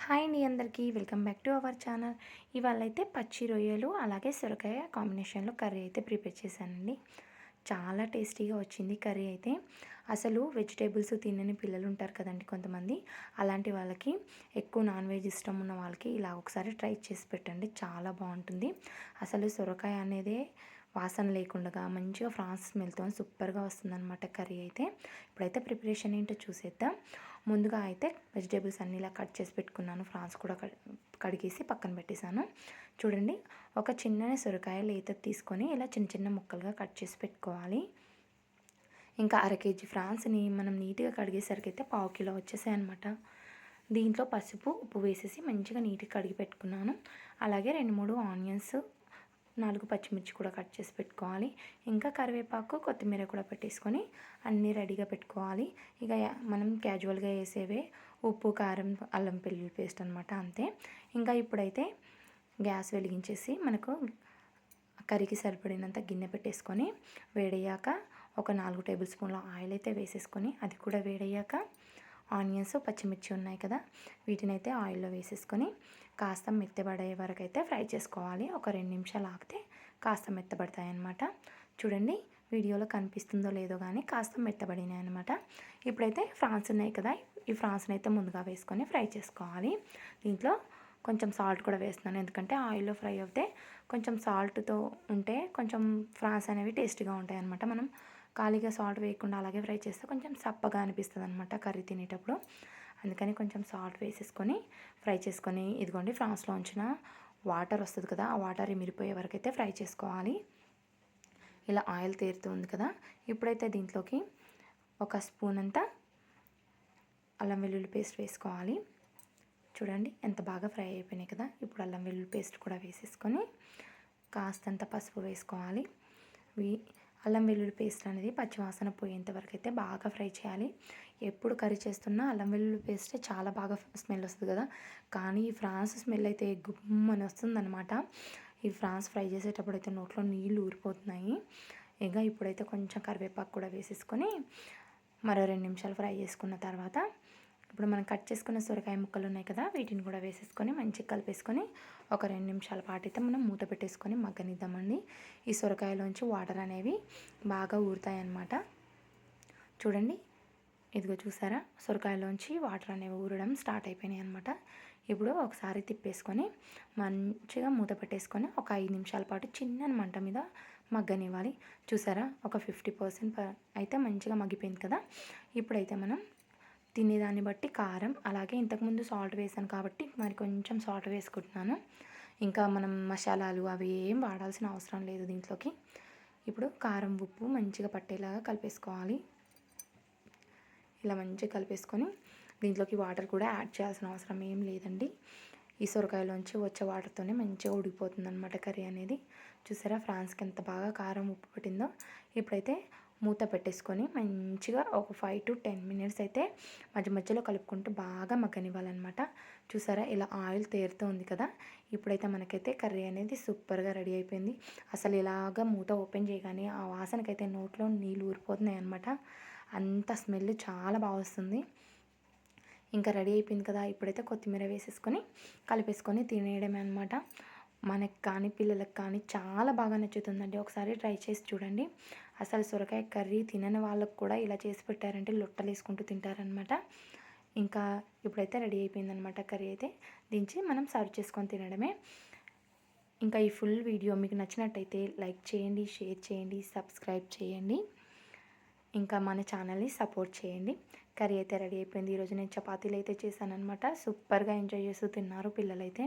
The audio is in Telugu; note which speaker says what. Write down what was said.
Speaker 1: హాయ్ అండి అందరికీ welcome back to our channel. ఇవాళ అయితే పచ్చి రొయ్యలు అలాగే సొరకాయ కాంబినేషన్లో కర్రీ అయితే ప్రిపేర్ చేశానండి. చాలా టేస్టీగా వచ్చింది కర్రీ అయితే. అసలు వెజిటేబుల్స్ తినని పిల్లలు ఉంటారు కదండి కొంతమంది. అలాంటి వాళ్ళకి ఎక్కువ నాన్ వెజ్ ఇష్టం ఉన్న వాళ్ళకి ఇలా ఒకసారి ట్రై చేసి పెట్టండి, చాలా బాగుంటుంది. అసలు సొరకాయ అనేదే వాసన లేకుండా మంచిగా ఫ్రాన్స్ స్మెల్తో సూపర్గా వస్తుందన్నమాట కర్రీ అయితే. ఇప్పుడైతే ప్రిపరేషన్ ఏంటో చూసేద్దాం. ముందుగా అయితే వెజిటేబుల్స్ అన్నీ ఇలా కట్ చేసి పెట్టుకున్నాను. ఫ్రాన్స్ కూడా కడిగేసి పక్కన పెట్టేశాను. చూడండి, ఒక చిన్న సొరకాయ లేత తీసుకొని ఇలా చిన్న చిన్న ముక్కలుగా కట్ చేసి పెట్టుకోవాలి. ఇంకా అర కేజీ ఫ్రాన్స్ని మనం నీట్గా కడిగేసరికి అయితే పావు కిలో వచ్చేసాయి అనమాట. దీంట్లో పసుపు ఉప్పు వేసేసి మంచిగా నీట్గా కడిగి పెట్టుకున్నాను. అలాగే 2-3 ఆనియన్స్, 4 పచ్చిమిర్చి కూడా కట్ చేసి పెట్టుకోవాలి. ఇంకా కరివేపాకు కొత్తిమీర కూడా పెట్టేసుకొని అన్నీ రెడీగా పెట్టుకోవాలి. ఇక మనం క్యాజువల్గా వేసేవే ఉప్పు కారం అల్లం వెల్లుల్లి పేస్ట్ అనమాట, అంతే. ఇంకా ఇప్పుడైతే గ్యాస్ వెలిగించేసి మనకు కర్రీకి సరిపడినంత గిన్నె పెట్టేసుకొని వేడయ్యాక ఒక 4 టేబుల్ స్పూన్ల ఆయిల్ అయితే వేసేసుకొని, అది కూడా వేడయ్యాక ఆనియన్స్ పచ్చిమిర్చి ఉన్నాయి కదా, వీటిని అయితే ఆయిల్లో వేసేసుకొని కాస్త మెత్తబడే వరకు అయితే ఫ్రై చేసుకోవాలి. ఒక 2 నిమిషాలు ఆగితే కాస్త మెత్తబడతాయి అన్నమాట. చూడండి, వీడియోలో కనిపిస్తుందో లేదో కానీ కాస్త మెత్తబడినాయి అనమాట. ఇప్పుడైతే ఫ్రాన్స్ ఉన్నాయి కదా, ఈ ఫ్రాన్స్ని అయితే ముందుగా వేసుకొని ఫ్రై చేసుకోవాలి. దీంట్లో కొంచెం సాల్ట్ కూడా వేస్తున్నాను, ఎందుకంటే ఆయిల్లో ఫ్రై అవుతే కొంచెం సాల్ట్తో ఉంటే కొంచెం ఫ్రాన్స్ అనేవి టేస్టీగా ఉంటాయి అనమాట. మనం ఖాళీగా సాల్ట్ వేయకుండా అలాగే ఫ్రై చేస్తే కొంచెం సప్పగా అనిపిస్తుంది అనమాట కర్రీ తినేటప్పుడు. అందుకని కొంచెం సాల్ట్ వేసేసుకొని ఫ్రై చేసుకొని, ఇదిగోండి ఫ్రాన్స్లో ఉంచిన వాటర్ వస్తుంది కదా, ఆ వాటర్ ఇమిరిపోయే వరకు అయితే ఫ్రై చేసుకోవాలి. ఇలా ఆయిల్ తేరుతుంది కదా, ఇప్పుడైతే దీంట్లోకి ఒక స్పూన్ అంతా అల్లం వెల్లుల్లి పేస్ట్ వేసుకోవాలి. చూడండి ఎంత బాగా ఫ్రై అయిపోయినాయి కదా. ఇప్పుడు అల్లం వెల్లుల్లి పేస్ట్ కూడా వేసేసుకొని కాస్తంత పసుపు వేసుకోవాలి. అల్లం వెల్లుల్లి పేస్ట్ అనేది పచ్చివాసన పోయేంత వరకు అయితే బాగా ఫ్రై చేయాలి. ఎప్పుడు కర్రీ చేస్తున్నా అల్లం వెల్లుల్లి పేస్ట్ చాలా బాగా స్మెల్ వస్తుంది కదా, కానీ ఈ ఫ్రాన్స్ స్మెల్ అయితే గుమ్మని వస్తుందన్నమాట. ఈ ఫ్రాన్స్ ఫ్రై చేసేటప్పుడు అయితే నోట్లో నీళ్ళు ఊరిపోతున్నాయి. ఇక ఇప్పుడైతే కొంచెం కరివేపాకు కూడా వేసేసుకొని మరో 2 నిమిషాలు ఫ్రై చేసుకున్న తర్వాత ఇప్పుడు మనం కట్ చేసుకున్న సొరకాయ ముక్కలు ఉన్నాయి కదా, వీటిని కూడా వేసేసుకొని మంచిగా కలిపేసుకొని ఒక 2 నిమిషాల పాటు అయితే మనం మూత పెట్టేసుకొని మగ్గనిద్దామండి. ఈ సొరకాయలోంచి వాటర్ అనేవి బాగా ఊరుతాయి అన్నమాట. చూడండి, ఇదిగో చూసారా, సొరకాయలోంచి వాటర్ అనేవి ఊరడం స్టార్ట్ అయిపోయినాయి అనమాట. ఇప్పుడు ఒకసారి తిప్పేసుకొని మంచిగా మూత పెట్టేసుకొని ఒక 5 నిమిషాల పాటు చిన్న మంట మీద మగ్గనివ్వాలి. చూసారా, ఒక 50% అయితే మంచిగా మగ్గిపోయింది కదా. ఇప్పుడైతే మనం తినేదాన్ని బట్టి కారం, అలాగే ఇంతకుముందు సాల్ట్ వేసాను కాబట్టి మరి కొంచెం సాల్ట్ వేసుకుంటున్నాను. ఇంకా మనం మసాలాలు అవి ఏం వాడాల్సిన అవసరం లేదు దీంట్లోకి. ఇప్పుడు కారం ఉప్పు మంచిగా పట్టేలాగా కలిపేసుకోవాలి. ఇలా మంచిగా కలిపేసుకొని దీంట్లోకి వాటర్ కూడా యాడ్ చేయాల్సిన అవసరం ఏం లేదండి. ఈ సొరకాయలోంచి వచ్చే వాటర్తోనే మంచిగా ఉడికిపోతుంది అనమాట కర్రీ అనేది. చూసారా, ఫ్రాన్స్కి ఎంత బాగా కారం ఉప్పు పట్టిందో. ఇప్పుడైతే మూత పెట్టేసుకొని మంచిగా ఒక 5 to 10 మినిట్స్ అయితే మధ్య మధ్యలో కలుపుకుంటూ బాగా మగ్గనివ్వాలన్నమాట. చూసారా, ఇలా ఆయిల్ తేరుతూ ఉంది కదా, ఇప్పుడైతే మనకైతే కర్రీ అనేది సూపర్గా రెడీ అయిపోయింది. అసలు ఇలాగా మూత ఓపెన్ చేయగానే ఆ వాసనకైతే నోట్లో నీళ్ళు ఊరిపోతున్నాయి అనమాట. అంత స్మెల్ చాలా బాగా వస్తుంది. ఇంకా రెడీ అయిపోయింది కదా, ఇప్పుడైతే కొత్తిమీర వేసేసుకొని కలిపేసుకొని తినేయడమే అనమాట. మనకు కానీ పిల్లలకు కానీ చాలా బాగా నచ్చుతుందండి. ఒకసారి ట్రై చేసి చూడండి. అసలు సొరకాయ కర్రీ తినని వాళ్ళకు కూడా ఇలా చేసి పెట్టారంటే లొట్టలు వేసుకుంటూ తింటారనమాట. ఇంకా ఇప్పుడైతే రెడీ అయిపోయిందనమాట కర్రీ అయితే. దించి మనం సర్వ్ చేసుకొని తినడమే. ఇంకా ఈ ఫుల్ వీడియో మీకు నచ్చినట్టయితే లైక్ చేయండి, షేర్ చేయండి, సబ్స్క్రైబ్ చేయండి. ఇంకా మన ఛానల్ని సపోర్ట్ చేయండి. కర్రీ అయితే రెడీ అయిపోయింది. ఈరోజు నేను చపాతీలు అయితే చేశాను అనమాట. సూపర్గా ఎంజాయ్ చేస్తూ తిన్నారు పిల్లలైతే.